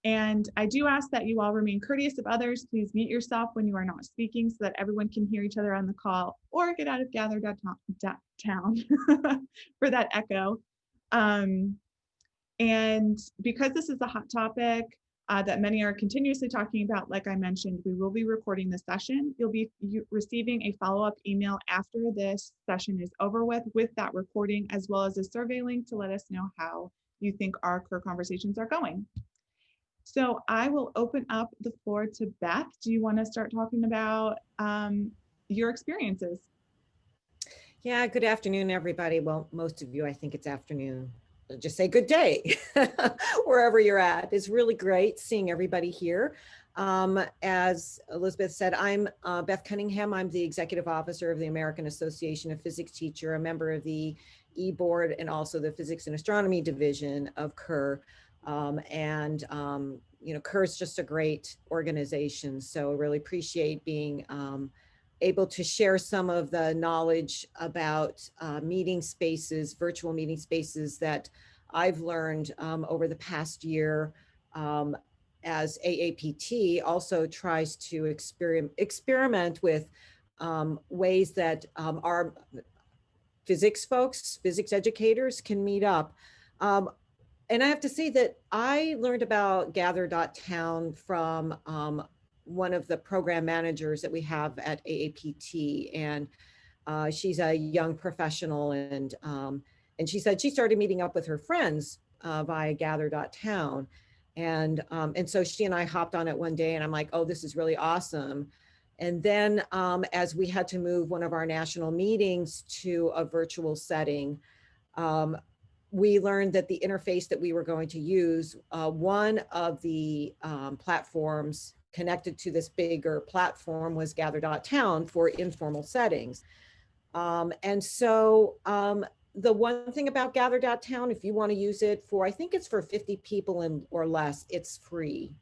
And I do ask that you all remain courteous of others. Please mute yourself when you are not speaking so that everyone can hear each other on the call, or get out of gather.town for that echo. And because this is a hot topic that many are continuously talking about, like I mentioned, we will be recording this session. You'll be receiving a follow-up email after this session is over with that recording, as well as a survey link to let us know how you think our CUR conversations are going. So I will open up the floor to Beth. Do you want to start talking about your experiences? Yeah, good afternoon, everybody. Well, most of you, I think it's afternoon. I'll just say good day, wherever you're at. It's really great seeing everybody here. As Elizabeth said, I'm Beth Cunningham. I'm the Executive Officer of the American Association of Physics Teachers, a member of the E-Board, and also the Physics and Astronomy Division of CUR. You know, CUR is just a great organization, so I really appreciate being able to share some of the knowledge about meeting spaces, virtual meeting spaces that I've learned over the past year as AAPT also tries to experiment with ways that our physics folks, physics educators can meet up. And I have to say that I learned about gather.town from one of the program managers that we have at AAPT, and she's a young professional, and she said she started meeting up with her friends via gather.town, and so she and I hopped on it one day, and I'm like, oh, this is really awesome. And then as we had to move one of our national meetings to a virtual setting, we learned that the interface that we were going to use, one of the platforms connected to this bigger platform was gather.town for informal settings. And so the one thing about gather.town, if you want to use it for, I think it's for 50 people or less, it's free.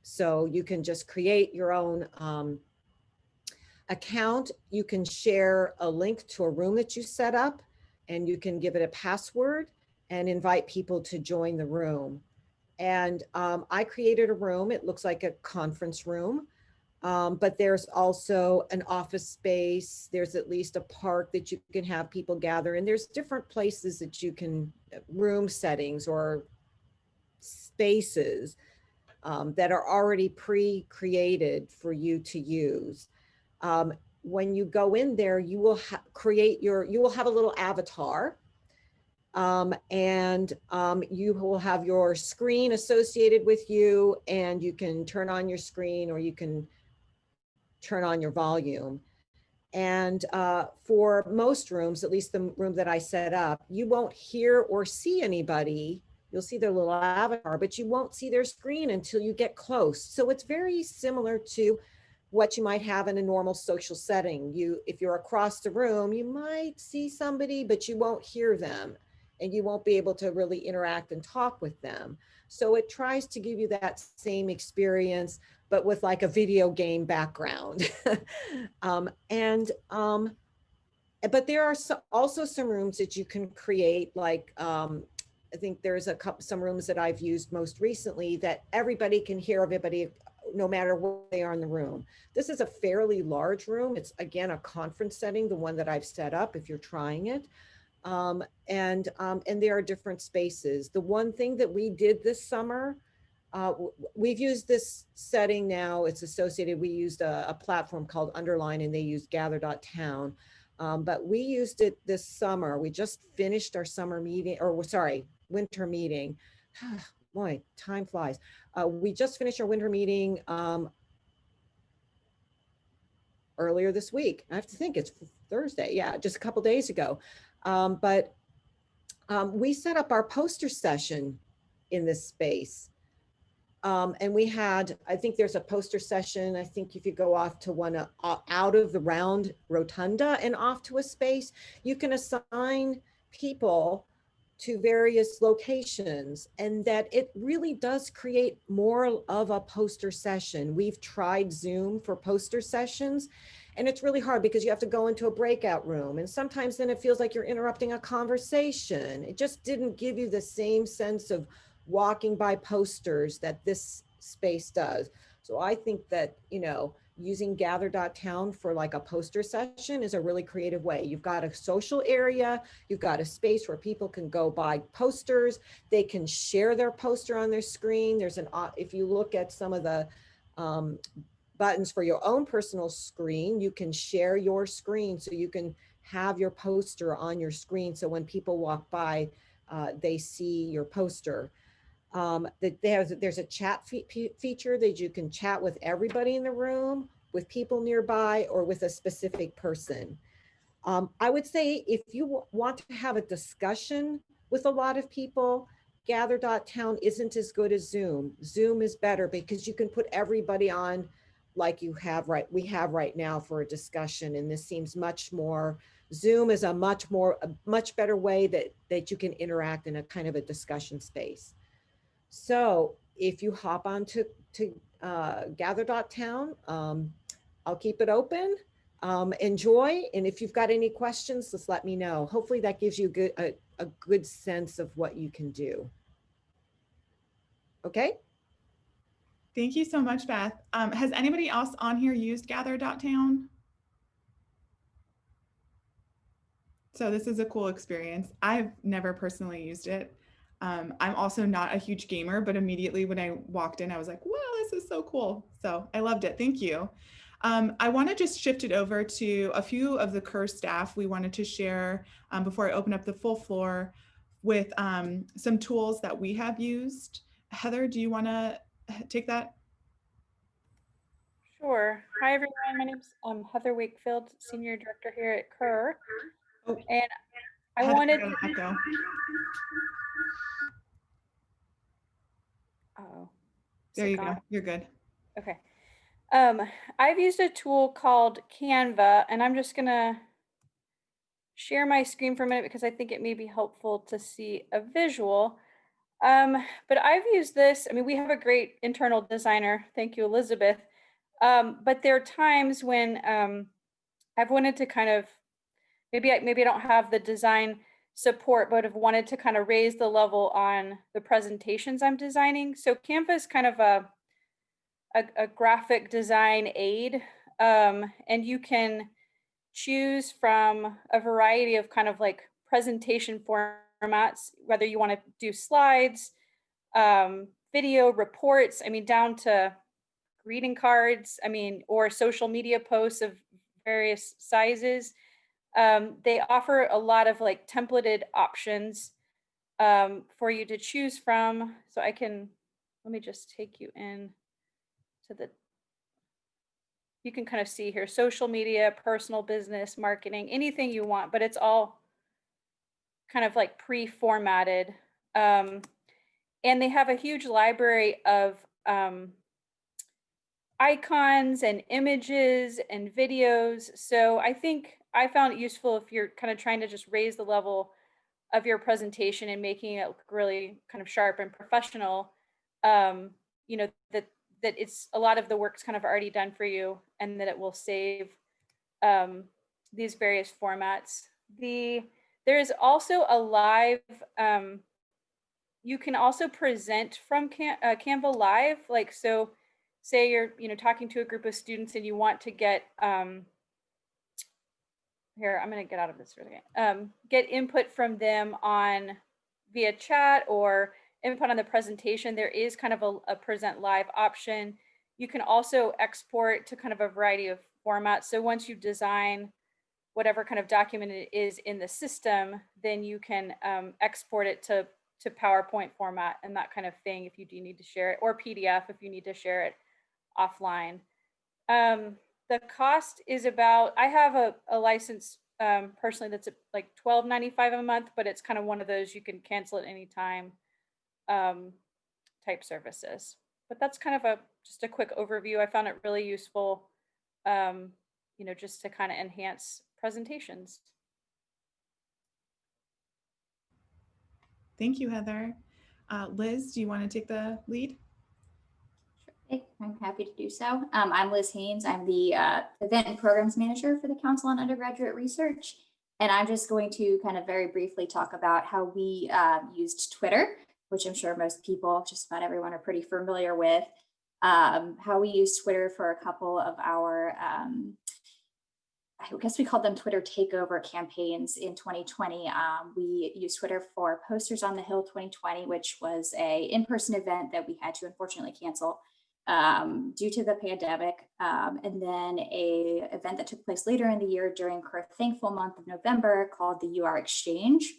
So you can just create your own account. You can share a link to a room that you set up, and you can give it a password and invite people to join the room. And I created a room. It looks like a conference room, but there's also an office space. There's at least a park that you can have people gather, and there's different places that you can, room settings or spaces that are already pre-created for you to use. When you go in there, you will you will have a little avatar, and you will have your screen associated with you, and you can turn on your screen or you can turn on your volume. And for most rooms, at least the room that I set up, you won't hear or see anybody. You'll see their little avatar, but you won't see their screen until you get close. So it's very similar to what you might have in a normal social setting. If you're across the room, you might see somebody, but you won't hear them, and you won't be able to really interact and talk with them. So it tries to give you that same experience, but with like a video game background. But there are also some rooms that you can create, like I think there's some rooms that I've used most recently that everybody can hear everybody, no matter where they are in the room. This is a fairly large room. It's, again, a conference setting, the one that I've set up if you're trying it. And there are different spaces. The one thing that we did this summer, we've used this setting now, it's associated, we used a platform called Underline, and they used gather.town. But we used it this summer. We just finished our summer meeting, or sorry, winter meeting. Boy, time flies. We just finished our winter meeting earlier this week. I have to think it's Thursday. Yeah, just a couple days ago. But we set up our poster session in this space. And we had, I think there's a poster session. I think if you go off to one out of the round rotunda and off to a space, you can assign people to various locations, and that it really does create more of a poster session. We've tried Zoom for poster sessions, and it's really hard because you have to go into a breakout room, and sometimes then it feels like you're interrupting a conversation. It just didn't give you the same sense of walking by posters that this space does. So I think that, you know, using gather.town for like a poster session is a really creative way. You've got a social area, you've got a space where people can go buy posters, they can share their poster on their screen. There's an, if you look at some of the buttons for your own personal screen, you can share your screen so you can have your poster on your screen. So when people walk by, they see your poster. There's a chat feature that you can chat with everybody in the room, with people nearby, or with a specific person. I would say if you want to have a discussion with a lot of people, gather.town isn't as good as Zoom. Zoom is better because you can put everybody on like we have right now for a discussion. And this seems much more, Zoom is a much better way that you can interact in a kind of a discussion space. So if you hop on to gather.town, I'll keep it open. Enjoy. And if you've got any questions, just let me know. Hopefully that gives you a good sense of what you can do. Okay. Thank you so much, Beth. Has anybody else on here used gather.town? So this is a cool experience. I've never personally used it. I'm also not a huge gamer, but immediately when I walked in, I was like, wow, this is so cool. So I loved it. Thank you. I want to just shift it over to a few of the CUR staff we wanted to share before I open up the full floor with some tools that we have used. Heather, do you want to take that? Sure. Hi, everyone. My name's Heather Wakefield, Senior Director here at CUR. Oh, and I Heather, wanted got an echo. Oh, There you go. You're good. Okay. I've used a tool called Canva, and I'm just gonna share my screen for a minute because I think it may be helpful to see a visual. But I've used this. I mean, we have a great internal designer. Thank you, Elizabeth. But there are times when I've wanted to kind of, maybe I don't have the design support, but have wanted to kind of raise the level on the presentations I'm designing. So Canva is kind of a graphic design aid, and you can choose from a variety of kind of like presentation formats, whether you want to do slides, video, reports, I mean, down to greeting cards, I mean, or social media posts of various sizes. They offer a lot of like templated options for you to choose from. So let me just take you in to you can kind of see here, social media, personal business, marketing, anything you want, but it's all kind of like pre-formatted. And they have a huge library of icons and images and videos. So I think I found it useful if you're kind of trying to just raise the level of your presentation and making it look really kind of sharp and professional. You know, that it's a lot of the work's kind of already done for you, and that it will save these various formats. There is also a live, you can also present from Canva Live. Like, so say you're, talking to a group of students and you want to get, here, I'm gonna get out of this for a second, get input from them via chat or input on the presentation. There is kind of a present live option. You can also export to kind of a variety of formats. So once you design whatever kind of document it is in the system, then you can export it to PowerPoint format and that kind of thing if you do need to share it, or PDF if you need to share it offline. The cost is about, I have a license personally that's like $12.95 a month, but it's kind of one of those you can cancel at any time type services. But that's kind of just a quick overview. I found it really useful, just to kind of enhance presentations. Thank you, Heather. Liz, do you want to take the lead? Sure, I'm happy to do so. I'm Liz Haynes. I'm the Event and Programs Manager for the Council on Undergraduate Research. And I'm just going to kind of very briefly talk about how we used Twitter which I'm sure most people, just about everyone, are pretty familiar with. How we use Twitter for a couple of our, I guess we called them Twitter takeover campaigns in 2020. We used Twitter for Posters on the Hill 2020, which was a in-person event that we had to unfortunately cancel due to the pandemic. And then a event that took place later in the year during CUR Thankful month of November called the UR Exchange.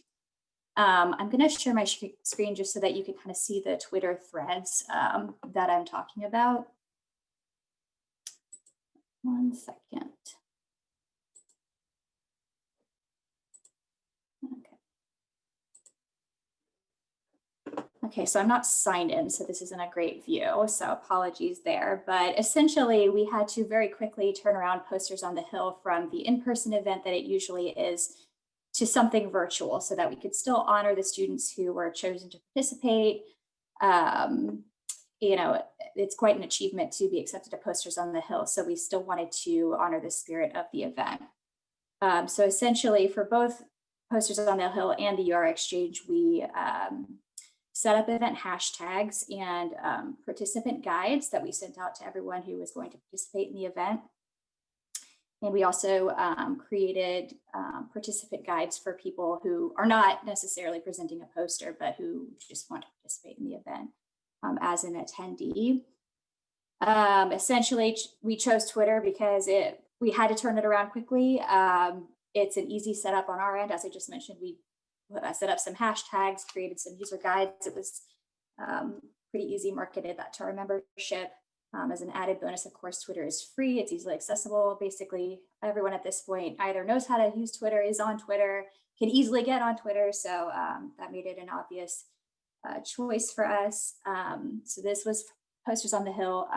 I'm going to share my screen just so that you can kind of see the Twitter threads that I'm talking about. One second. Okay, so I'm not signed in, so this isn't a great view, so apologies there. But essentially, we had to very quickly turn around Posters on the Hill from the in-person event that it usually is to something virtual so that we could still honor the students who were chosen to participate. You know, it's quite an achievement to be accepted to Posters on the Hill, so we still wanted to honor the spirit of the event. So essentially, for both Posters on the Hill and the UR Exchange, we set up event hashtags and participant guides that we sent out to everyone who was going to participate in the event. And we also created participant guides for people who are not necessarily presenting a poster, but who just want to participate in the event as an attendee. Essentially, we chose Twitter because we had to turn it around quickly. It's an easy setup on our end. As I just mentioned, we set up some hashtags, created some user guides. It was pretty easy, marketed that to our membership. As an added bonus, of course, Twitter is free. It's easily accessible. Basically, everyone at this point either knows how to use Twitter, is on Twitter, can easily get on Twitter. So that made it an obvious choice for us. So this was Posters on the Hill.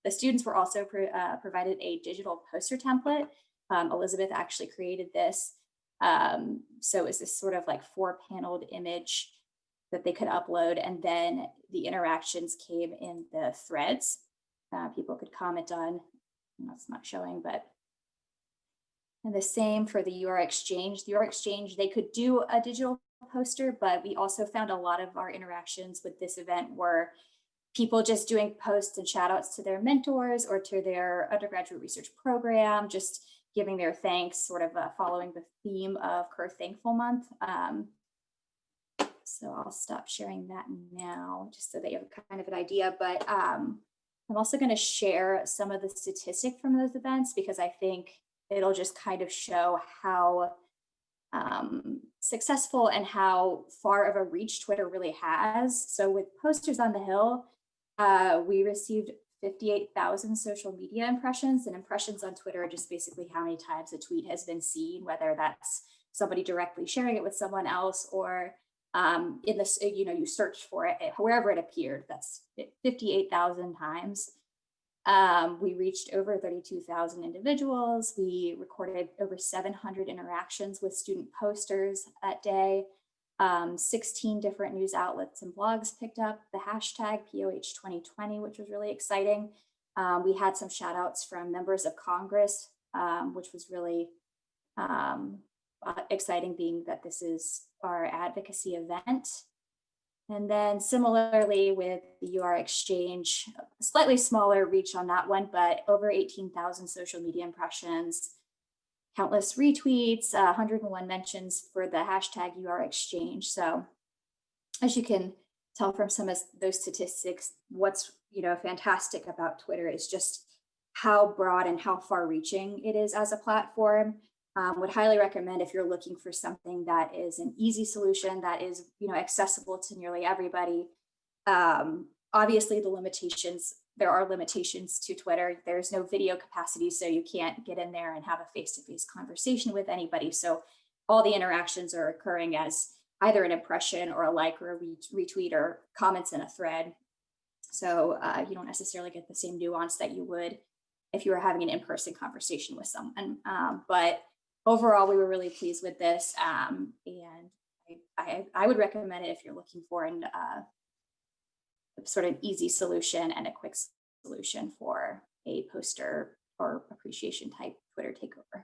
The students were also provided a digital poster template. Elizabeth actually created this. So it's this sort of like 4-paneled image that they could upload, and then the interactions came in the threads. People could comment on, that's not showing, but, and the same for the UR Exchange. The UR Exchange, they could do a digital poster, but we also found a lot of our interactions with this event were people just doing posts and shout outs to their mentors or to their undergraduate research program, just giving their thanks, sort of following the theme of CUR Thankful Month. So I'll stop sharing that now, just so that you have kind of an idea. But I'm also going to share some of the statistics from those events, because I think it'll just kind of show how successful and how far of a reach Twitter really has. So with Posters on the Hill, we received 58,000 social media impressions, and impressions on Twitter are just basically how many times a tweet has been seen, whether that's somebody directly sharing it with someone else or in this, you know, you search for it wherever it appeared. That's 58,000 times. We reached over 32,000 individuals. We recorded over 700 interactions with student posters that day. 16 different news outlets and blogs picked up the hashtag POH 2020, which was really exciting. We had some shout outs from members of Congress, which was really exciting, being that this is our advocacy event. And then similarly with the UR Exchange, slightly smaller reach on that one, but over 18,000 social media impressions, countless retweets, 101 mentions for the hashtag UR Exchange. So as you can tell from some of those statistics, what's fantastic about Twitter is just how broad and how far reaching it is as a platform. Would highly recommend, if you're looking for something that is an easy solution that is accessible to nearly everybody. Obviously there are limitations to Twitter. There's no video capacity, so you can't get in there and have a face-to-face conversation with anybody. So all the interactions are occurring as either an impression or a like or a retweet or comments in a thread. So you don't necessarily get the same nuance that you would if you were having an in-person conversation with someone. But overall, we were really pleased with this, and I would recommend it if you're looking for an sort of easy solution and a quick solution for a poster or appreciation type Twitter takeover.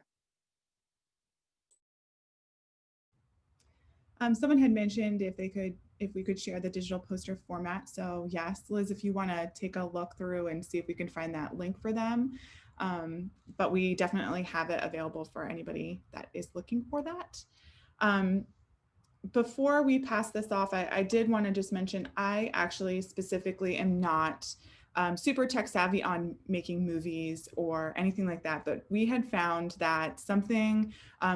Someone had mentioned if they could if we could share the digital poster format. So yes, Liz, if you want to take a look through and see if we can find that link for them. But we definitely have it available for anybody that is looking for that. Before we pass this off, I did want to just mention, I actually specifically am not super tech savvy on making movies or anything like that, but we had found that something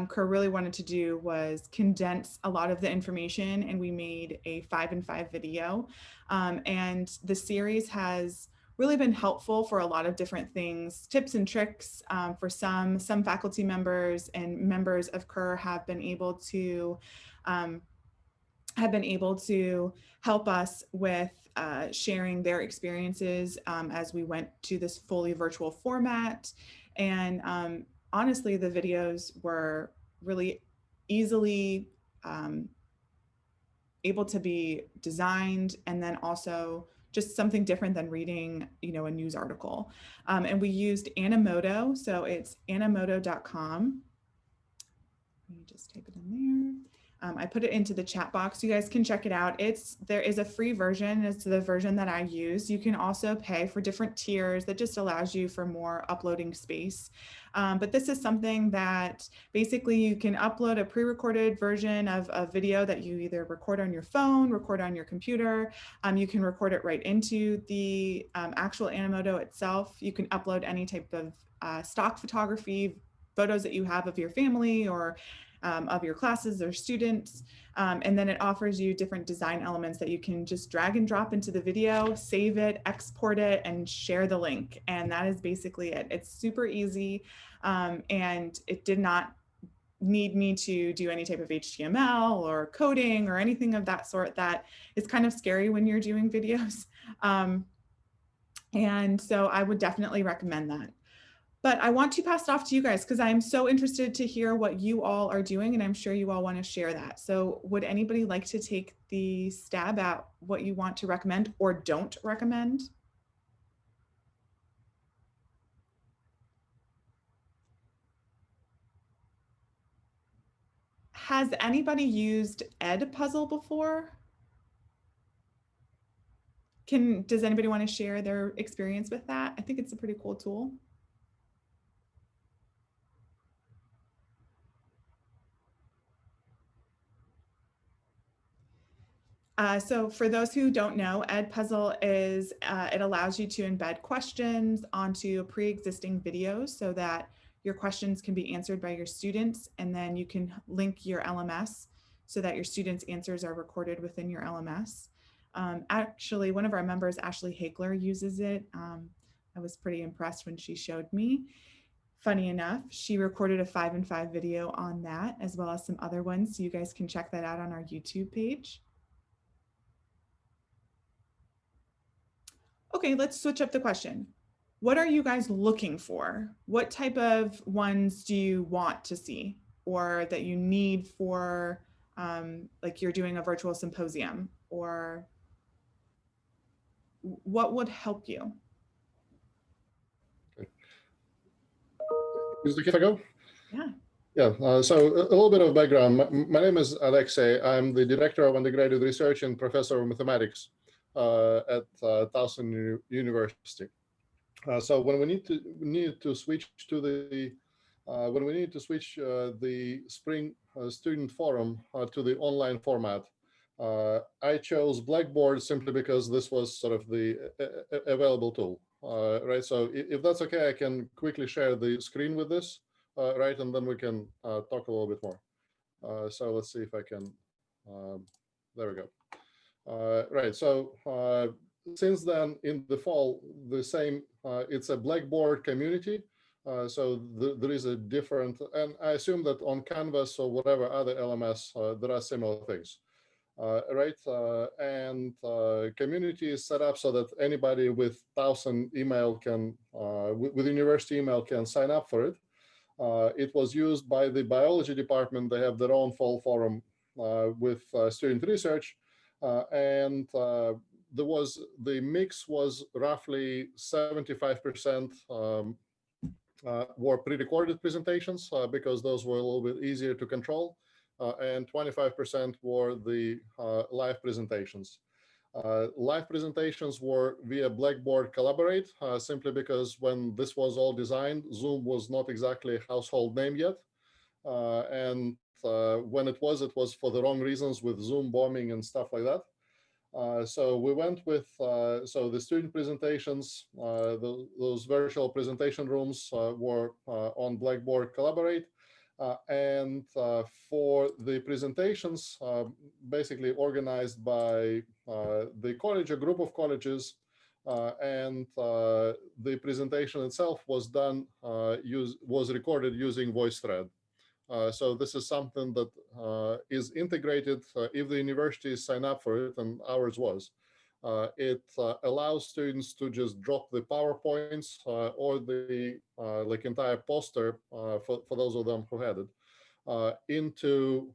CUR really wanted to do was condense a lot of the information, and we made a 5-in-5 video. And the series has really been helpful for a lot of different things, tips and tricks for some faculty members and members of CUR have been able to help us with sharing their experiences as we went to this fully virtual format. And honestly, the videos were really easily able to be designed, and then also just something different than reading, you know, a news article. And we used Animoto, so it's animoto.com. Let me just type it in there. I put it into the chat box. You guys can check it out. There is a free version. It's the version that I use. You can also pay for different tiers that just allows you for more uploading space. But this is something that basically you can upload a pre-recorded version of a video that you either record on your phone, record on your computer. You can record it right into the actual Animoto itself. You can upload any type of stock photography, photos that you have of your family or of your classes or students. And then it offers you different design elements that you can just drag and drop into the video, save it, export it, and share the link. And that is basically it. It's super easy. And it did not need me to do any type of HTML or coding or anything of that sort. That is kind of scary when you're doing videos. And so I would definitely recommend that. But I want to pass it off to you guys because I'm so interested to hear what you all are doing, and I'm sure you all want to share that. So would anybody like to take the stab at what you want to recommend or don't recommend? Has anybody used Edpuzzle before? Does anybody want to share their experience with that? I think it's a pretty cool tool. So for those who don't know, Edpuzzle is, it allows you to embed questions onto pre-existing videos so that your questions can be answered by your students, and then you can link your LMS so that your students' answers are recorded within your LMS. Actually, one of our members, Ashley Hagler, uses it. I was pretty impressed when she showed me. Funny enough, she recorded a 5-in-5 video on that, as well as some other ones. So you guys can check that out on our YouTube page. Okay, let's switch up the question. What are you guys looking for? What type of ones do you want to see or that you need for like you're doing a virtual symposium, or what would help you? Is it okay if I go? Yeah. Yeah, so a little bit of background. My name is Alexei. I'm the Director of Undergraduate Research and Professor of Mathematics at Towson University. So when we need to switch to the the Spring Student Forum to the online format, I chose Blackboard simply because this was sort of the available tool. Right. So if that's okay, I can quickly share the screen with this. Right, and then we can talk a little bit more. So let's see if I can. There we go. Right. So since then, in the fall, the same. It's a Blackboard community. So there is a different, and I assume that on Canvas or whatever other LMS, there are similar things. Right, and community is set up so that anybody with Towson email can, with university email, can sign up for it. It was used by the biology department. They have their own fall forum with student research, and the mix was roughly 75% were pre-recorded presentations because those were a little bit easier to control. and 25% were the live presentations. Live presentations were via Blackboard Collaborate, simply because when this was all designed, Zoom was not exactly a household name yet. And when it was for the wrong reasons, with Zoom bombing and stuff like that. So we went with, so the student presentations, those virtual presentation rooms were on Blackboard Collaborate. And for the presentations, basically organized by the college, a group of colleges, and the presentation itself was done, was recorded using Voicethread. So this is something that is integrated if the universities sign up for it, and ours was. It allows students to just drop the PowerPoints or the like entire poster for those of them who had it into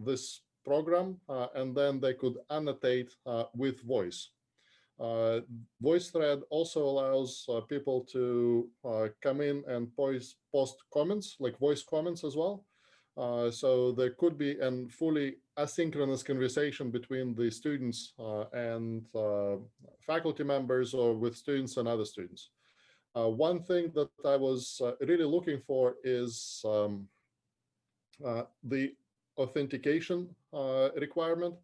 this program, and then they could annotate with voice. Voicethread also allows people to come in and post comments, like voice comments as well. So there could be a fully asynchronous conversation between the students and faculty members, or with students and other students. One thing that I was really looking for is the authentication requirement.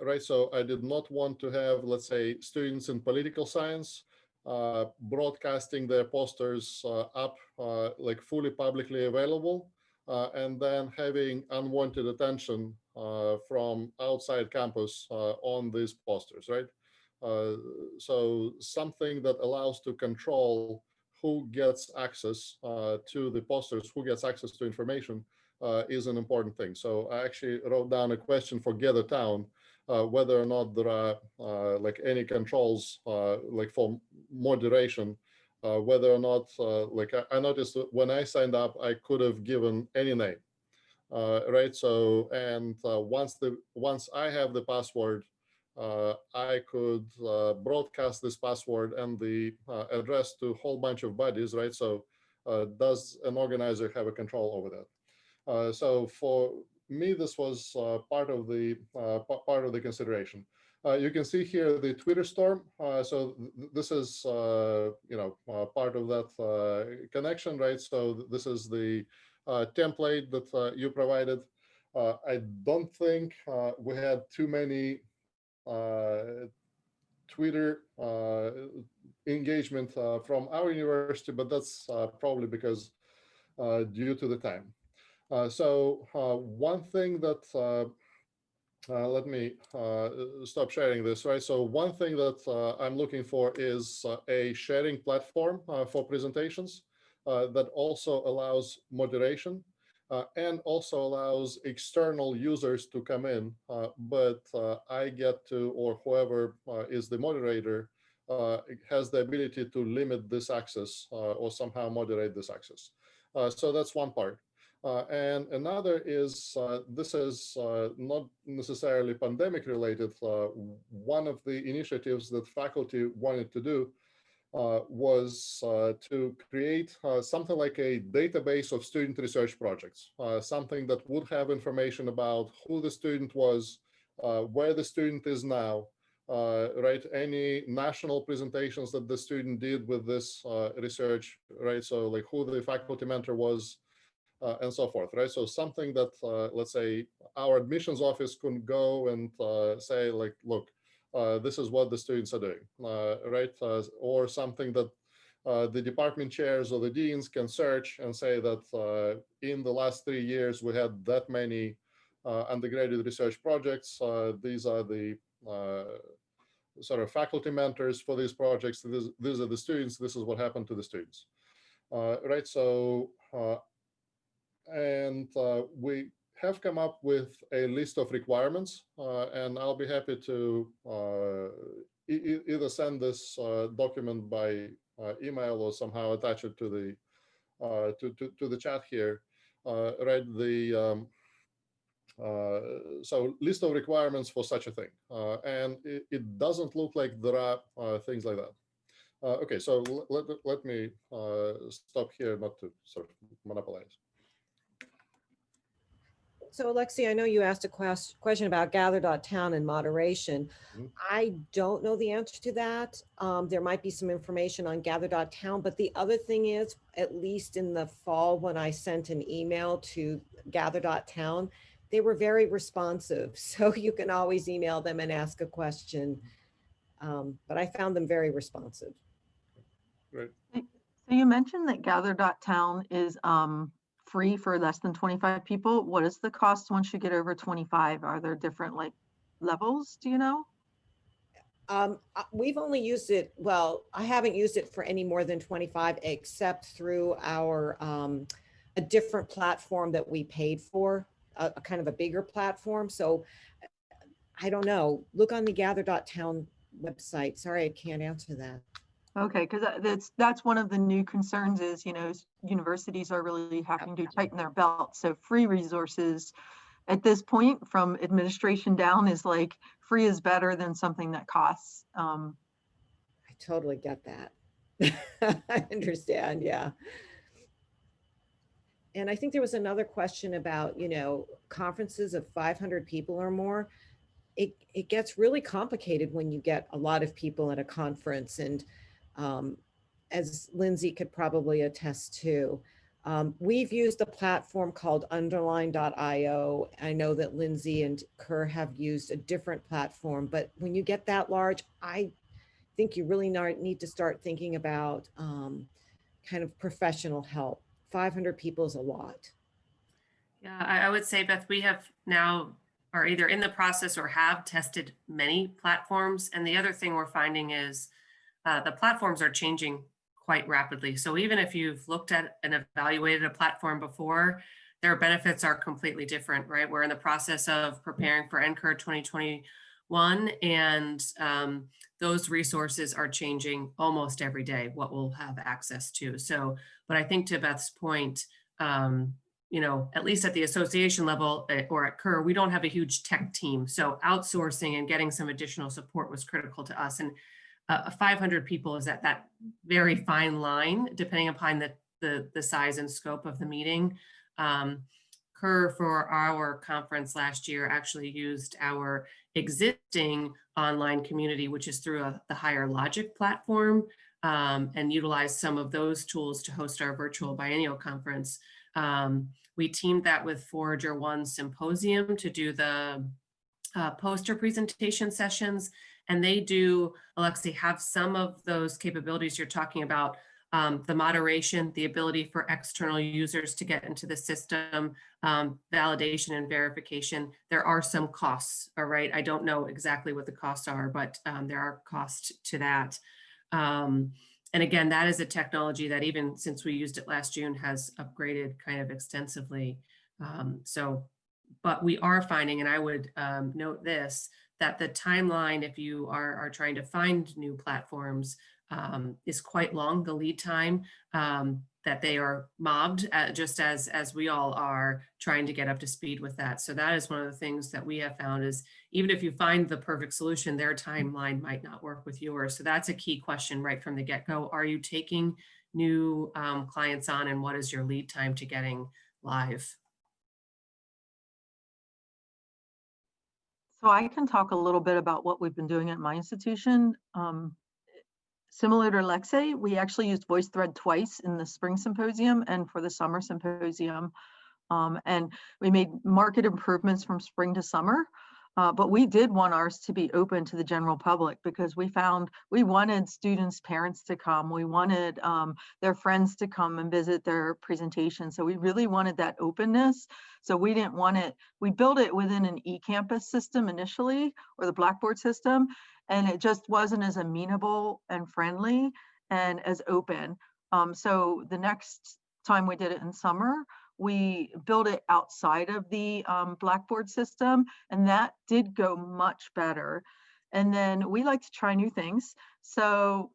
Right, so I did not want to have, let's say, students in political science broadcasting their posters up like fully publicly available, and then having unwanted attention from outside campus on these posters, right? So something that allows to control who gets access to the posters, who gets access to information, is an important thing. So I actually wrote down a question for Gather Town, whether or not there are like any controls like for moderation, whether or not like I noticed that when I signed up, I could have given any name, right? So and once I have the password, I could broadcast this password and the address to a whole bunch of buddies, right? So does an organizer have a control over that? So for me, this was part of the consideration. You can see here the Twitter storm. So this is part of that connection, right? So this is the template that you provided. I don't think we had too many Twitter engagement from our university, but that's probably because due to the time. So one thing that, let me stop sharing this, right? So one thing that I'm looking for is a sharing platform for presentations that also allows moderation and also allows external users to come in, but I get to, or whoever is the moderator, has the ability to limit this access or somehow moderate this access. So that's one part. And another is, this is not necessarily pandemic related. One of the initiatives that faculty wanted to do was to create something like a database of student research projects, something that would have information about who the student was, where the student is now, right? Any national presentations that the student did with this research, right? So like who the faculty mentor was, and so forth, right? So something that, let's say, our admissions office can go and say, like, look, this is what the students are doing, right? Or something that the department chairs or the deans can search and say that in the last 3 years, we had that many undergraduate research projects. These are the sort of faculty mentors for these projects. These are the students. This is what happened to the students, right? So, and we have come up with a list of requirements, and I'll be happy to either send this document by email or somehow attach it to the chat here. Right, so list of requirements for such a thing, and it doesn't look like there are things like that. Okay, so let me stop here, not to sort of monopolize. So Alexi, I know you asked a question about gather.town and moderation. Mhm. I don't know the answer to that. There might be some information on gather.town, but the other thing is, at least in the fall, when I sent an email to gather.town, they were very responsive. So you can always email them and ask a question. But I found them very responsive. Great. So you mentioned that gather.town is free for less than 25 people. What is the cost once you get over 25? Are there different like levels? Do you know? We've only used it, well, I haven't used it for any more than 25 except through our, a different platform that we paid for, a kind of a bigger platform. So I don't know, look on the gather.town website. Sorry, I can't answer that. Okay, because that's one of the new concerns is, universities are really having to tighten their belts. So free resources at this point from administration down is like free is better than something that costs. I totally get that. I understand, yeah. And I think there was another question about, conferences of 500 people or more. It gets really complicated when you get a lot of people at a conference. And as Lindsay could probably attest to, we've used a platform called underline.io. I know that Lindsay and CUR have used a different platform, but when you get that large, I think you really need to start thinking about kind of professional help. 500 people is a lot. Yeah, I would say, Beth, we have now are either in the process or have tested many platforms. And the other thing we're finding is the platforms are changing quite rapidly. So even if you've looked at and evaluated a platform before, their benefits are completely different, right? We're in the process of preparing for NCUR 2021, and those resources are changing almost every day, what we'll have access to. So, but I think to Beth's point, at least at the association level or at CUR, we don't have a huge tech team. So outsourcing and getting some additional support was critical to us. And 500 people is at that very fine line, depending upon the size and scope of the meeting. CUR for our conference last year actually used our existing online community, which is through the Higher Logic platform, and utilized some of those tools to host our virtual biennial conference. We teamed that with Forager One Symposium to do the poster presentation sessions. And they do, Alexi, have some of those capabilities you're talking about, the moderation, the ability for external users to get into the system, validation and verification. There are some costs, all right? I don't know exactly what the costs are, but there are costs to that. And again, that is a technology that even since we used it last June has upgraded kind of extensively. But we are finding, and I would note this, that the timeline, if you are trying to find new platforms, is quite long, the lead time, that they are mobbed, just as we all are trying to get up to speed with that. So that is one of the things that we have found is even if you find the perfect solution, their timeline might not work with yours. So that's a key question right from the get-go. Are you taking new clients on, and what is your lead time to getting live? So I can talk a little bit about what we've been doing at my institution. Similar to Alexei, we actually used Voicethread twice in the spring symposium and for the summer symposium. And we made marked improvements from spring to summer. But we did want ours to be open to the general public because we wanted students' parents to come. We wanted their friends to come and visit their presentation. So we really wanted that openness. So we didn't want it, we built it within an eCampus system initially, or the Blackboard system, and it just wasn't as amenable and friendly and as open. So the next time we did it in summer, we built it outside of the Blackboard system, and that did go much better. And then we like to try new things. So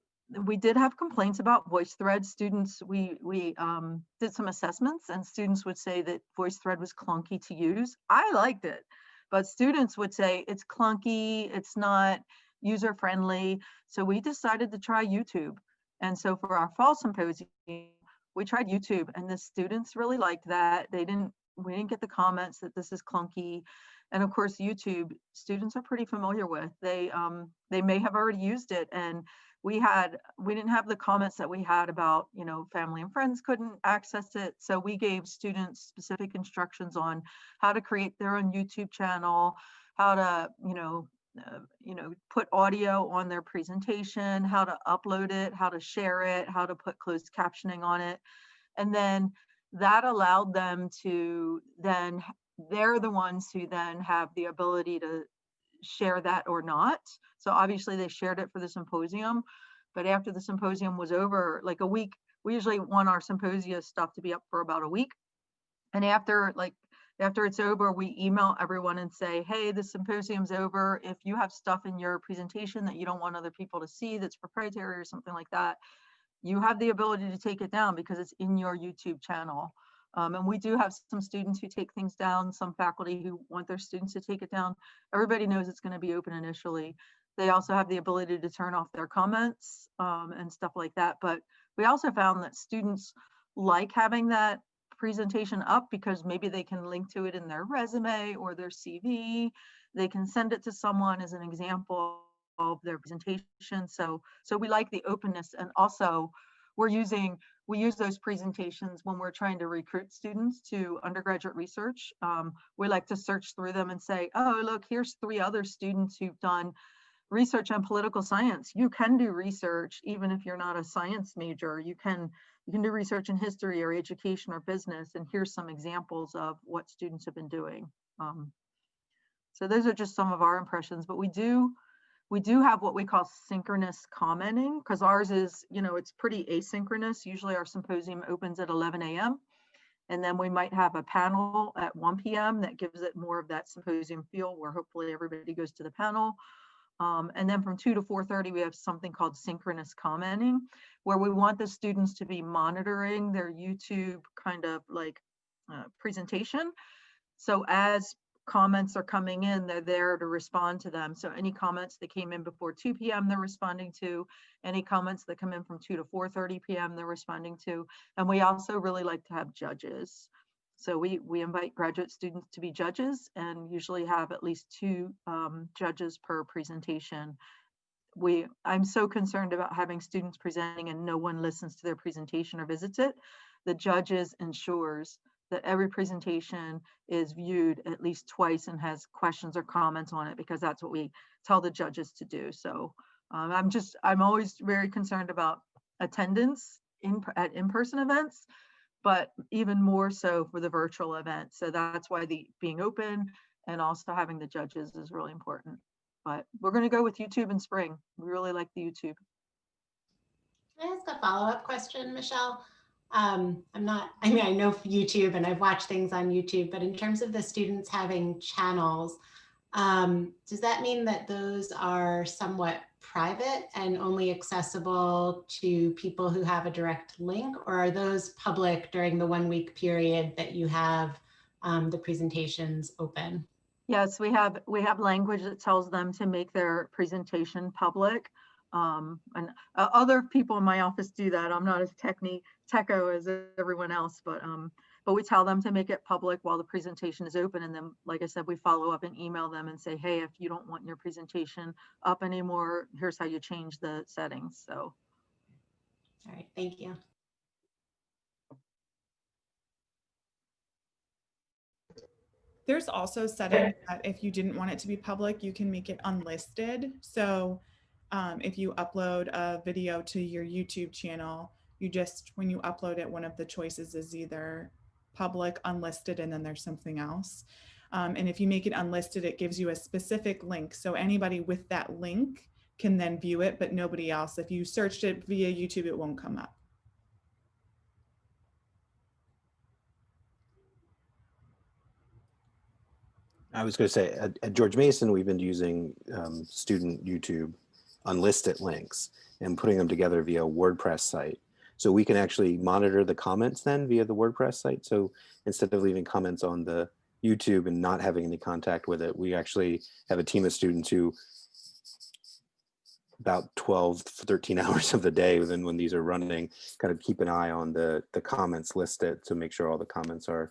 we did have complaints about Voicethread. Students, we did some assessments, and students would say that Voicethread was clunky to use. I liked it, but students would say it's clunky, it's not user-friendly. So we decided to try YouTube. And so for our fall symposium, we tried YouTube, and the students really liked that. They didn't get the comments that this is clunky. And of course, YouTube, students are pretty familiar with. They may have already used it, and we didn't have the comments that we had about, you know, family and friends couldn't access it. So we gave students specific instructions on how to create their own YouTube channel, how to, put audio on their presentation, how to upload it, how to share it, how to put closed captioning on it. And then that allowed them to then, they're the ones who then have the ability to share that or not. So obviously they shared it for the symposium, but after the symposium was over, like a week, we usually want our symposia stuff to be up for about a week. And after it's over, we email everyone and say, hey, the symposium's over. If you have stuff in your presentation that you don't want other people to see that's proprietary or something like that, you have the ability to take it down because it's in your YouTube channel. And we do have some students who take things down, some faculty who want their students to take it down. Everybody knows it's going to be open initially. They also have the ability to turn off their comments and stuff like that. But we also found that students like having that presentation up because maybe they can link to it in their resume or their CV. They can send it to someone as an example of their presentation. So we like the openness, and also we use those presentations when we're trying to recruit students to undergraduate research. We like to search through them and say, oh, look, here's 3 other students who've done research on political science. You can do research even if you're not a science major. You can do research in history or education or business, and here's some examples of what students have been doing. So those are just some of our impressions, but we do have what we call synchronous commenting, because ours is, it's pretty asynchronous. Usually our symposium opens at 11 a.m. and then we might have a panel at 1 p.m. that gives it more of that symposium feel where hopefully everybody goes to the panel. And then from 2 to 4:30, we have something called synchronous commenting, where we want the students to be monitoring their YouTube kind of like presentation. So as comments are coming in, they're there to respond to them. So any comments that came in before 2 p.m. they're responding to. Any comments that come in from 2 to 4:30 p.m. they're responding to. And we also really like to have judges. So we invite graduate students to be judges and usually have at least 2 judges per presentation. I'm so concerned about having students presenting and no one listens to their presentation or visits it. The judges ensures that every presentation is viewed at least twice and has questions or comments on it, because that's what we tell the judges to do. So I'm always very concerned about attendance at in-person events, but even more so for the virtual event. So that's why the being open and also having the judges is really important. But we're going to go with YouTube in spring. We really like the YouTube. Can I ask a follow-up question, Michelle? I know YouTube and I've watched things on YouTube, but in terms of the students having channels, does that mean that those are somewhat private and only accessible to people who have a direct link, or are those public during the 1 week period that you have the presentations open? Yes, we have language that tells them to make their presentation public. And other people in my office do that. I'm not as techo as everyone else, but we tell them to make it public while the presentation is open. And then, like I said, we follow up and email them and say, hey, if you don't want your presentation up anymore, here's how you change the settings. So. All right, thank you. There's also settings that if you didn't want it to be public, you can make it unlisted. So if you upload a video to your YouTube channel, when you upload it, one of the choices is either public, unlisted, and then there's something else. And if you make it unlisted, it gives you a specific link. So anybody with that link can then view it, but nobody else. If you searched it via YouTube, it won't come up. I was going to say at George Mason, we've been using student YouTube unlisted links and putting them together via a WordPress site. So we can actually monitor the comments then via the WordPress site. So instead of leaving comments on the YouTube and not having any contact with it, we actually have a team of students who about 12, 13 hours of the day then when these are running, kind of keep an eye on the comments listed to make sure all the comments are,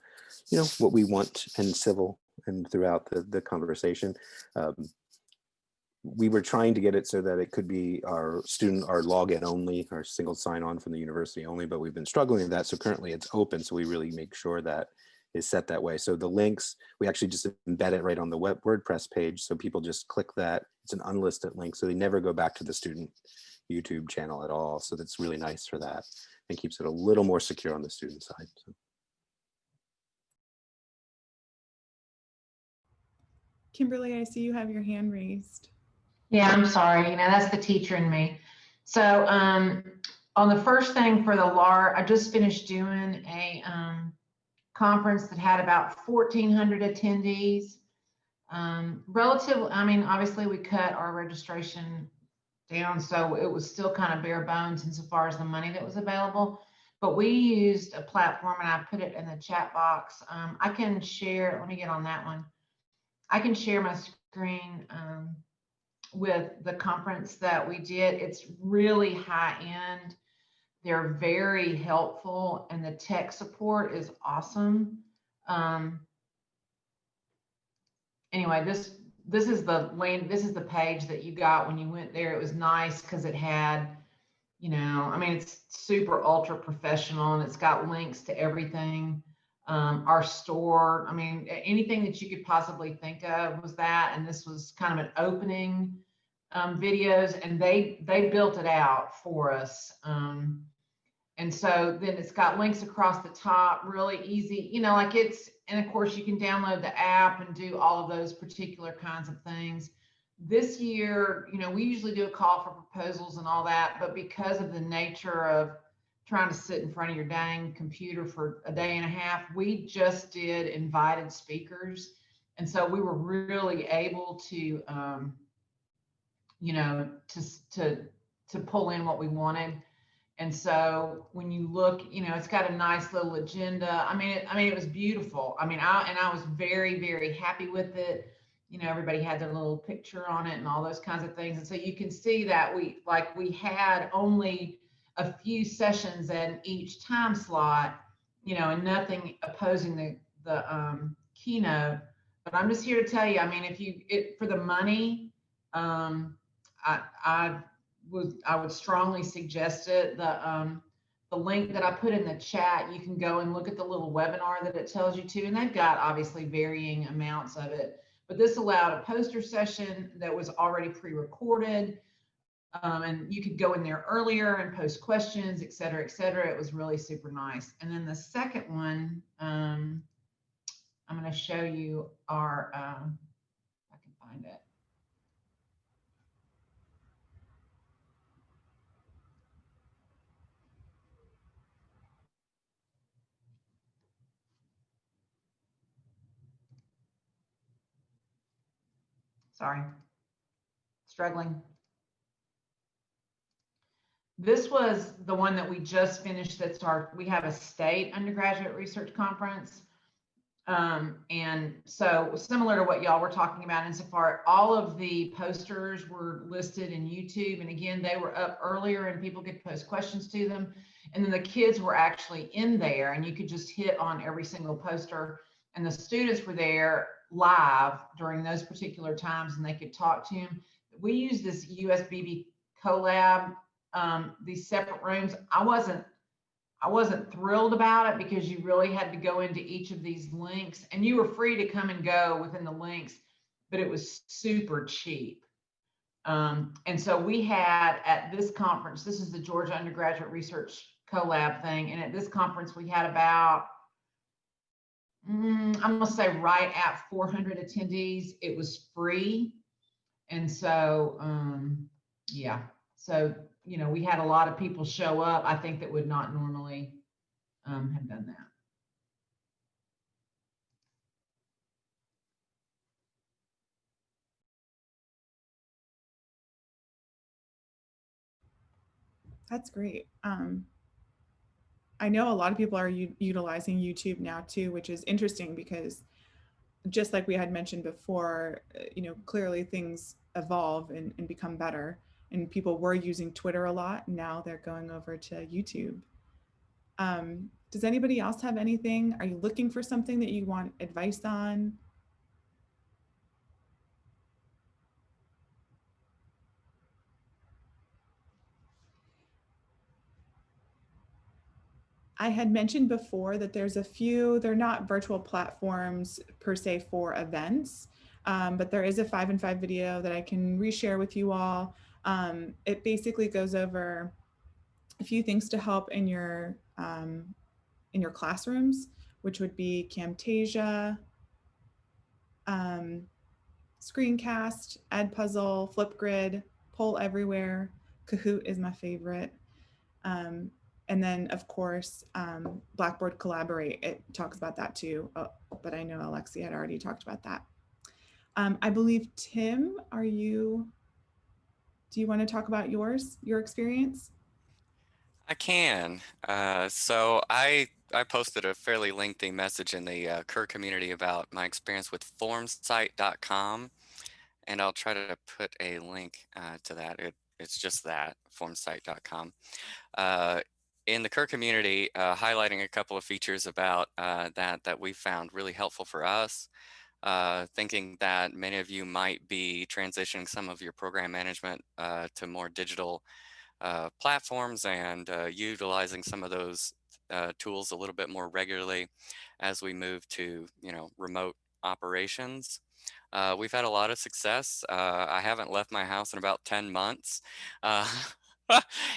you know, what we want and civil and throughout the conversation. We were trying to get it so that it could be our login only, our single sign-on from the university only, but we've been struggling with that. So currently it's open. So we really make sure that is set that way. So the links, we actually just embed it right on the WordPress page. So people just click that. It's an unlisted link. So they never go back to the student YouTube channel at all. So that's really nice for that and keeps it a little more secure on the student side. So. Kimberly, I see you have your hand raised. Yeah, I'm sorry. You know, that's the teacher in me. So on the first thing for the LAR, I just finished doing a conference that had about 1,400 attendees. Relatively, I mean, obviously we cut our registration down, so it was still kind of bare bones insofar as the money that was available. But we used a platform, and I put it in the chat box. I can share, let me get on that one. I can share my screen with the conference that we did. It's really high end. They're very helpful, and the tech support is awesome. Anyway, this is the link. This is the page that you got when you went there. It was nice because it had, you know, I mean, it's super ultra professional, and it's got links to everything. Our store, I mean, anything that you could possibly think of was that, and this was kind of an opening videos, and they built it out for us. And so then it's got links across the top, really easy, you know, like it's, and of course you can download the app and do all of those particular kinds of things. This year, you know, we usually do a call for proposals and all that, but because of the nature of trying to sit in front of your dang computer for a day and a half, we just did invited speakers. And so we were really able to, you know, to pull in what we wanted. And so when you look, you know, it's got a nice little agenda. I mean, it was beautiful. I mean, I was very, very happy with it. You know, everybody had their little picture on it and all those kinds of things. And so you can see that we had only a few sessions in each time slot, you know, and nothing opposing the keynote. But I'm just here to tell you, I mean, for the money, I would strongly suggest it. The link that I put in the chat, you can go and look at the little webinar that it tells you to, and they've got obviously varying amounts of it. But this allowed a poster session that was already pre-recorded, and you could go in there earlier and post questions, et cetera, et cetera. It was really super nice. And then the second one, I'm going to show you our, if I can find it. Sorry, struggling. This was the one that we just finished. We have a state undergraduate research conference. And so similar to what y'all were talking about insofar, all of the posters were listed in YouTube. And again, they were up earlier and people could post questions to them. And then the kids were actually in there and you could just hit on every single poster, and the students were there live during those particular times and they could talk to him. We use this USBB collab, these separate rooms. I wasn't thrilled about it because you really had to go into each of these links, and you were free to come and go within the links, but it was super cheap. And so we had at this conference, this is the Georgia Undergraduate Research Collab thing. And at this conference, we had about, I'm gonna say right at 400 attendees. It was free. And so, yeah, so, you know, we had a lot of people show up, I think, that would not normally have done that. That's great. I know a lot of people are utilizing YouTube now too, which is interesting because just like we had mentioned before, you know, clearly things evolve and become better. and people were using Twitter a lot. Now they're going over to YouTube. Does anybody else have anything? Are you looking for something that you want advice on? I had mentioned before that there's a few, they're not virtual platforms per se for events, but there is a 5 and 5 video that I can reshare with you all. It basically goes over a few things to help in your classrooms, which would be Camtasia, Screencast, Edpuzzle, Flipgrid, Poll Everywhere, Kahoot is my favorite. And then of course, Blackboard Collaborate, it talks about that too, but I know Alexi had already talked about that. I believe, Tim, do you want to talk about your experience? I can. So I posted a fairly lengthy message in the CUR community about my experience with Formsite.com, and I'll try to put a link to that. It's just that, Formsite.com. In the CUR community, highlighting a couple of features about that we found really helpful for us. Thinking that many of you might be transitioning some of your program management to more digital platforms and utilizing some of those tools a little bit more regularly as we move to, remote operations. We've had a lot of success. I haven't left my house in about 10 months.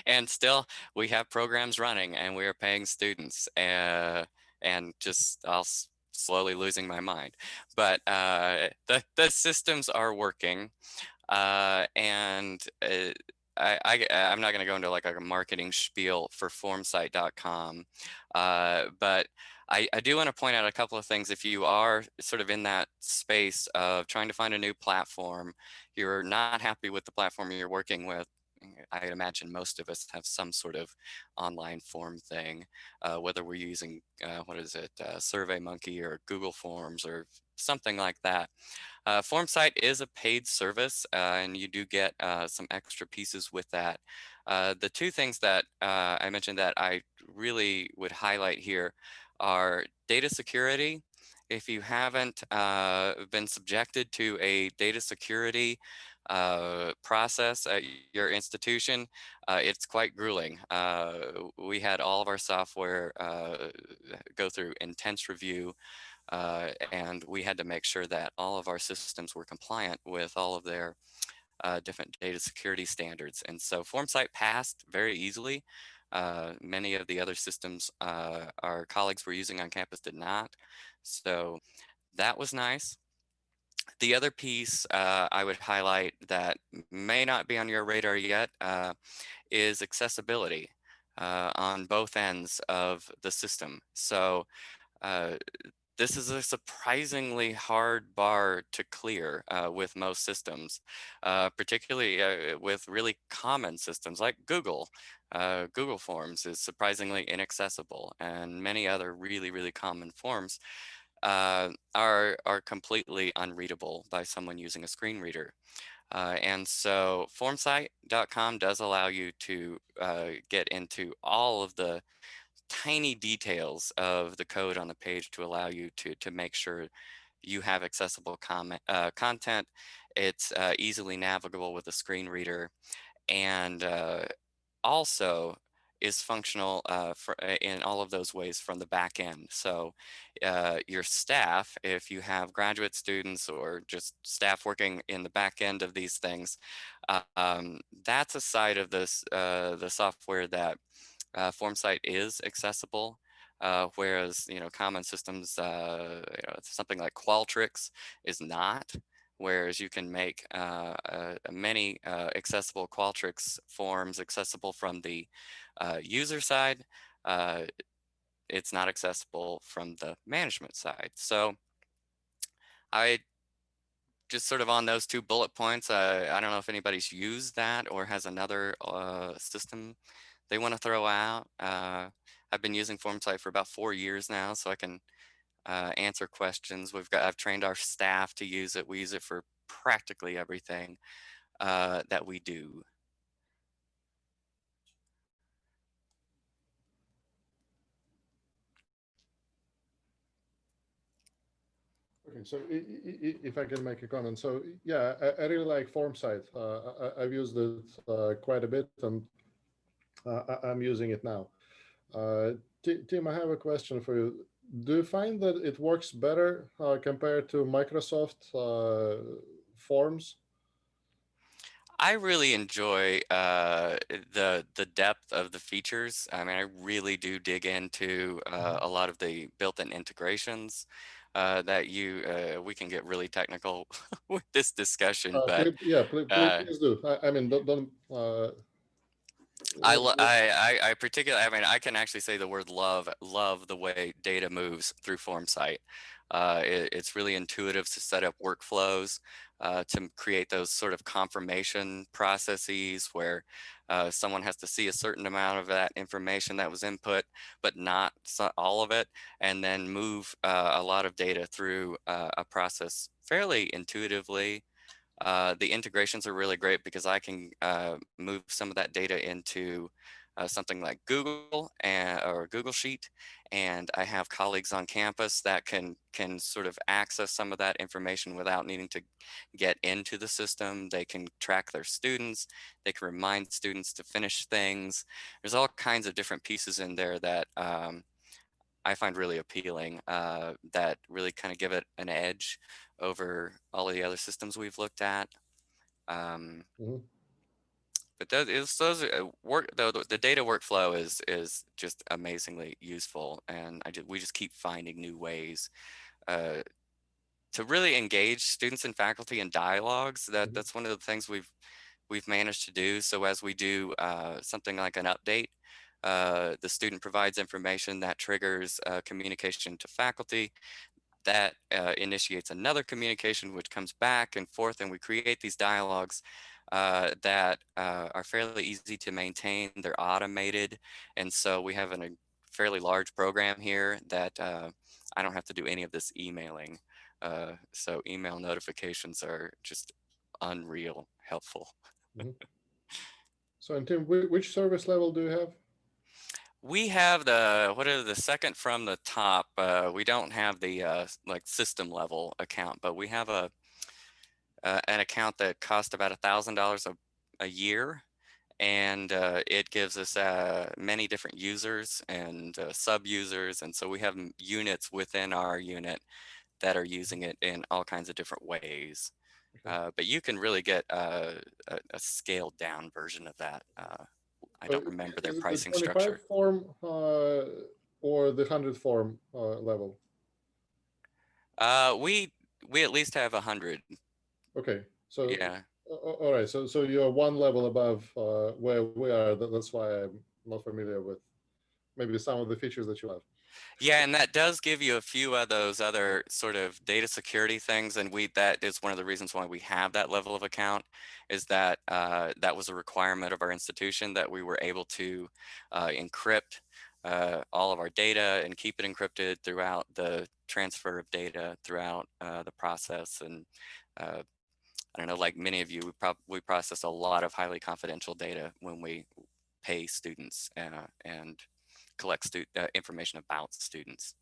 And still we have programs running and we are paying students and just slowly losing my mind. But the systems are working. And I'm not going to go into like a marketing spiel for Formsite.com, but I do want to point out a couple of things. If you are sort of in that space of trying to find a new platform, you're not happy with the platform you're working with, I imagine most of us have some sort of online form thing, whether we're using, SurveyMonkey or Google Forms or something like that. Formsite is a paid service, and you do get some extra pieces with that. The two things that I mentioned that I really would highlight here are data security. If you haven't been subjected to a data security process at your institution, it's quite grueling. We had all of our software go through intense review, and we had to make sure that all of our systems were compliant with all of their different data security standards. And so Formsite passed very easily. Many of the other systems our colleagues were using on campus did not. So that was nice. The other piece I would highlight that may not be on your radar yet is accessibility on both ends of the system. So this is a surprisingly hard bar to clear with most systems, particularly with really common systems like Google. Google Forms is surprisingly inaccessible, and many other really, really common forms are completely unreadable by someone using a screen reader. And so Formsite.com does allow you to get into all of the tiny details of the code on the page to allow you to make sure you have accessible content. It's easily navigable with a screen reader, and also is functional in all of those ways from the back end. So your staff, if you have graduate students or just staff working in the back end of these things, that's a side of this the software that Formsite is accessible, whereas common systems, something like Qualtrics is not. Whereas you can make many accessible Qualtrics forms accessible from the user side, it's not accessible from the management side. So I just sort of on those two bullet points, I don't know if anybody's used that or has another system they want to throw out. I've been using Formsite for about 4 years now, so I can answer questions. I've trained our staff to use it. We use it for practically everything that we do. So if I can make a comment. So yeah, I really like Formsite. I've used it quite a bit, and I'm using it now. Tim, I have a question for you. Do you find that it works better compared to Microsoft Forms? I really enjoy the depth of the features. I mean, I really do dig into a lot of the built-in integrations that we can get really technical with this discussion, but Please do. I mean, don't I particularly, I mean, I can actually say the word love the way data moves through Formsite. It's really intuitive to set up workflows, to create those sort of confirmation processes where someone has to see a certain amount of that information that was input, but not all of it, and then move a lot of data through a process fairly intuitively. The integrations are really great because I can move some of that data into something like Google or Google Sheet, and I have colleagues on campus that can sort of access some of that information without needing to get into the system. They can track their students. They can remind students to finish things. There's all kinds of different pieces in there that I find really appealing, that really kind of give it an edge over all of the other systems we've looked at. But those the data workflow is just amazingly useful, and we just keep finding new ways to really engage students and faculty in dialogues. That's one of the things we've managed to do. So as we do something like an update, the student provides information that triggers communication to faculty. That initiates another communication, which comes back and forth, and we create these dialogues that are fairly easy to maintain. They're automated, and so we have a fairly large program here that I don't have to do any of this emailing. So email notifications are just unreal helpful. So, and Tim, which service level do you have? We have the second from the top. We don't have the like system level account, but we have an account that costs about $1,000 a year, and it gives us many different users and sub-users, and so we have units within our unit that are using it in all kinds of different ways. But you can really get a scaled down version of that. I don't remember their pricing the 25 structure. form or the 100 form level? We at least have 100. Okay, so yeah. All right, so you're one level above where we are. That's why I'm not familiar with maybe some of the features that you have. Yeah, and that does give you a few of those other sort of data security things, and that is one of the reasons why we have that level of account, is that that was a requirement of our institution, that we were able to encrypt all of our data and keep it encrypted throughout the transfer of data throughout the process. And I don't know, like many of you, we process a lot of highly confidential data when we pay students and collect information about students.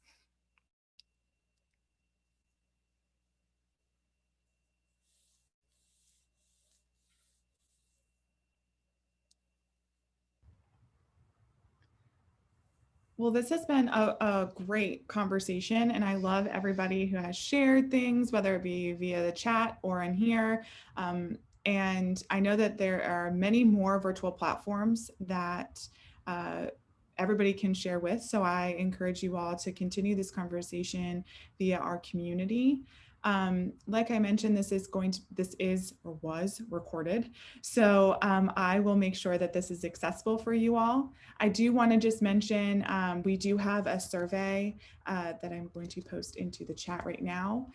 Well, this has been a great conversation, and I love everybody who has shared things, whether it be via the chat or in here. And I know that there are many more virtual platforms that everybody can share with. So I encourage you all to continue this conversation via our community. Like I mentioned, this is or was recorded. So I will make sure that this is accessible for you all. I do want to just mention, we do have a survey that I'm going to post into the chat right now.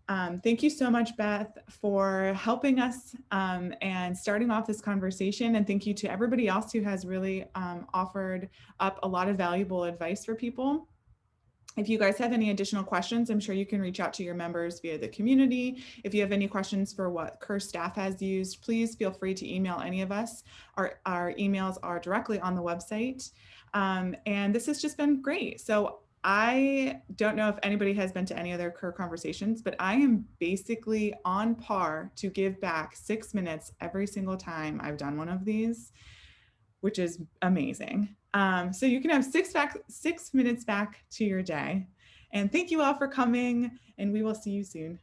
Thank you so much, Beth, for helping us and starting off this conversation. And thank you to everybody else who has really offered up a lot of valuable advice for people. If you guys have any additional questions, I'm sure you can reach out to your members via the community. If you have any questions for what CUR staff has used, please feel free to email any of us. Our emails are directly on the website. And this has just been great. So I don't know if anybody has been to any other CUR conversations, but I am basically on par to give back 6 minutes every single time I've done one of these, which is amazing. So you can have 6 minutes back to your day. And thank you all for coming, and we will see you soon.